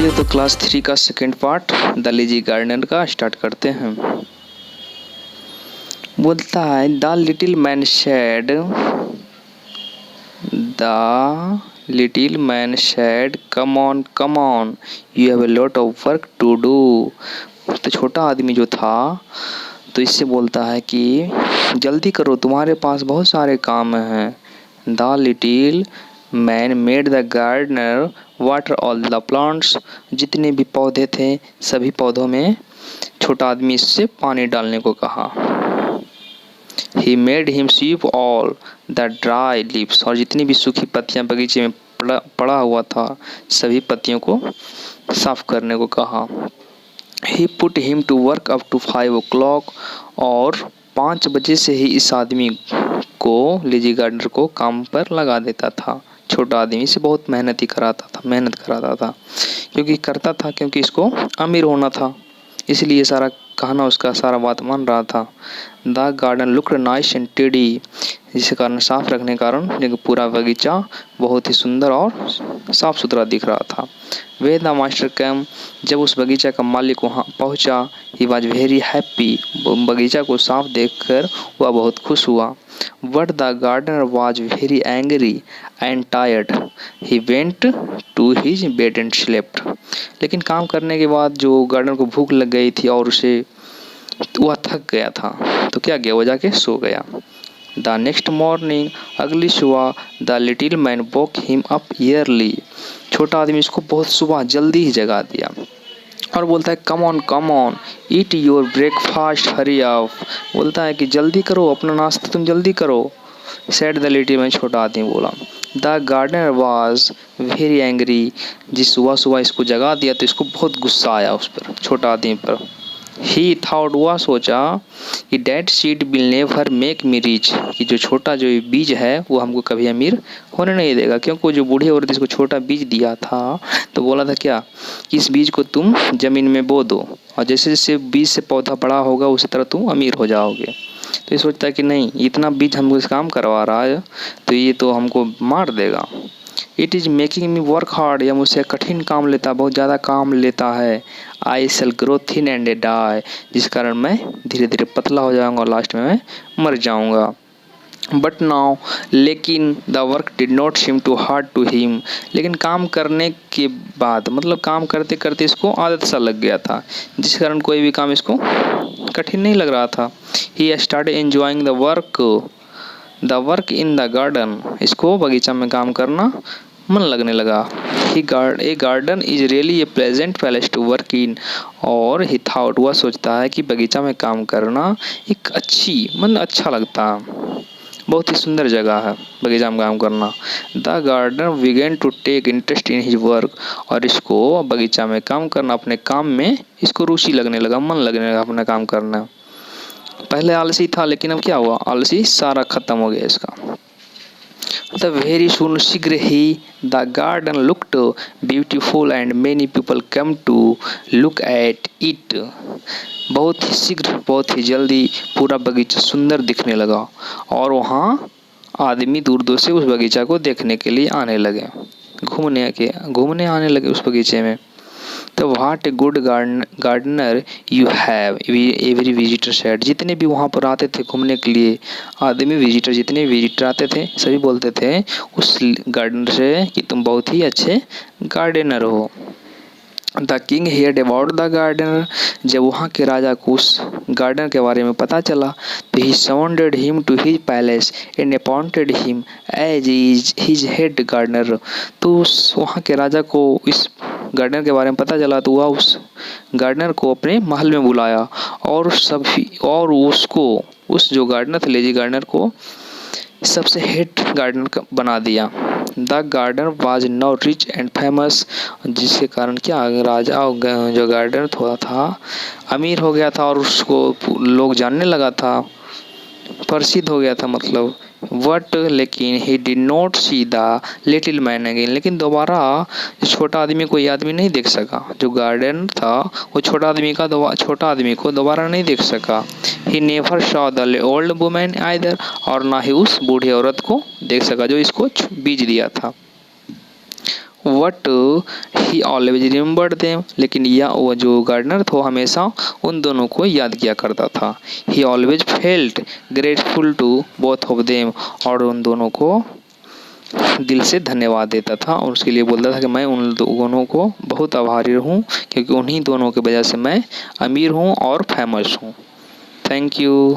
चलिए तो क्लास 3 का second part the lazy gardener का स्टार्ट करते हैं। बोलता है the little man said, the little man said come on you have a lot of work to do. तो छोटा आदमी जो था तो इससे बोलता है कि जल्दी करो, तुम्हारे पास बहुत सारे काम हैं। The little man made the gardener water all the plants. जितने भी पौधे थे सभी पौधों में छोटा आदमी इससे पानी डालने को कहा। He made him sweep all the dry leaves। और जितनी भी सूखी पत्तियां बगीचे में पड़ा हुआ था सभी पत्तियों को साफ करने को कहा। He put him to work up to 5 o'clock। और 5 बजे से ही इस आदमी को लेजी गार्डनर को काम पर लगा देता था। छोटा आदमी से बहुत मेहनत कराता था क्योंकि इसको अमीर होना था, इसलिए सारा कहना उसका सारा बात मान रहा था। The garden looked nice and टिडी। जिसके कारण साफ रखने के कारण पूरा बगीचा बहुत ही सुंदर और साफ सुथरा दिख रहा था। When the master came. जब उस बगीचा का मालिक वहाँ पहुँचा, ही वॉज वेरी हैप्पी। बगीचा को साफ देखकर वह बहुत खुश हुआ। But the gardener was very angry and tired. He went to his bed and slept. लेकिन काम करने के बाद जो गार्डनर को भूख लग गई थी और वह थक गया था, तो क्या किया, वो जाके सो गया। द नेक्स्ट मॉर्निंग, अगली सुबह, the little man woke him up yearly. छोटा आदमी इसको बहुत सुबह जल्दी ही जगा दिया और बोलता है come on eat your breakfast, hurry up. बोलता है कि जल्दी करो, अपना नाश्ता तुम जल्दी करो। सेड द लिटिल मैन, छोटा आदमी बोला। The gardener was very angry. जिस सुबह इसको जगा दिया तो इसको बहुत गुस्सा आया उस पर, छोटा आदमी पर। ही थॉट, वह सोचा कि that seed will never make me rich. कि जो छोटा जो बीज है वो हमको कभी अमीर होने नहीं देगा, क्योंकि वो जो बूढ़ी औरत इसको छोटा बीज दिया था तो बोला था क्या कि इस बीज को तुम जमीन में बो दो और जैसे जैसे बीज से पौधा बड़ा होगा उसी तरह तुम अमीर हो जाओगे। तो ये सोचता है कि नहीं, इतना बीज हमको इस काम करवा रहा है तो ये तो हमको मार देगा। It is making me work hard. या मुझसे कठिन काम लेता, बहुत ज़्यादा काम लेता है। आई शैल ग्रो थिन एंड डाई। जिस कारण मैं धीरे धीरे पतला हो जाऊंगा और लास्ट में मैं मर जाऊंगा। बट नाउ, लेकिन the work did not seem too hard to him. लेकिन काम करने के बाद, मतलब काम करते करते इसको आदत सा लग गया था, जिस कारण कोई भी काम इसको कठिन नहीं लग रहा था। He started enjoying the work in the garden. इसको बगीचा में काम करना मन लगने लगा। A garden is really a pleasant palace to work in. और ही थॉट, वह सोचता है कि बगीचा में काम करना एक अच्छा लगता है, बहुत ही सुंदर जगह है बगीचा में काम करना। The gardener began to take interest in his work. और इसको बगीचा में काम करना, अपने काम में इसको रुचि लगने लगा, मन लगने लगा अपना काम करना। पहले आलसी था लेकिन अब क्या हुआ, आलसी सारा खत्म हो गया इसका। द वेरी सुन, शीघ्र ही, the garden looked beautiful and many people come to look at it. बहुत ही शीघ्र, बहुत ही जल्दी पूरा बगीचा सुंदर दिखने लगा और वहाँ आदमी दूर दूर से उस बगीचा को देखने के लिए आने लगे, घूमने आने लगे उस बगीचे में। तो what a good gardener you have, every visitor said. जितने भी वहाँ पर आते थे घूमने के लिए आदमी, जितने भी विजिटर आते थे सभी बोलते थे उस गार्डनर से कि तुम बहुत ही अच्छे गार्डनर हो। The king heard about the gardener. जब वहाँ के राजा को उस गार्डनर के बारे में पता चला तो ही summoned him to his palace and appointed him as his head gardener। तो वहाँ के राजा को इस गार्डनर के बारे में पता चला तो वह उस गार्डनर को अपने महल में बुलाया और उसको, उस जो गार्डनर थे लेजी गार्डनर को सबसे हेड गार्डनर बना दिया। The gardener was now rich and famous. जिसके कारण क्या, राजा जो गार्डनर थोड़ा था अमीर हो गया था और उसको लोग जानने लगा था, प्रसिद्ध हो गया था मतलब। बट लेकिन he did not see the little man again. लेकिन दोबारा छोटा आदमी को ये आदमी नहीं देख सका, जो गार्डन था वो छोटा आदमी को दोबारा नहीं देख सका। He never saw the old women either. और ना ही उस बूढ़ी औरत को देख सका जो इसको बीज दिया था। What he always remembered them, लेकिन यह वो जो गार्डनर था हमेशा उन दोनों को याद किया करता था। He always felt grateful to both of them, और उन दोनों को दिल से धन्यवाद देता था और उसके लिए बोलता था कि मैं उन दोनों को बहुत आभारी हूँ, क्योंकि उन्हीं दोनों की वजह से मैं अमीर हूँ और फेमस हूँ। Thank you.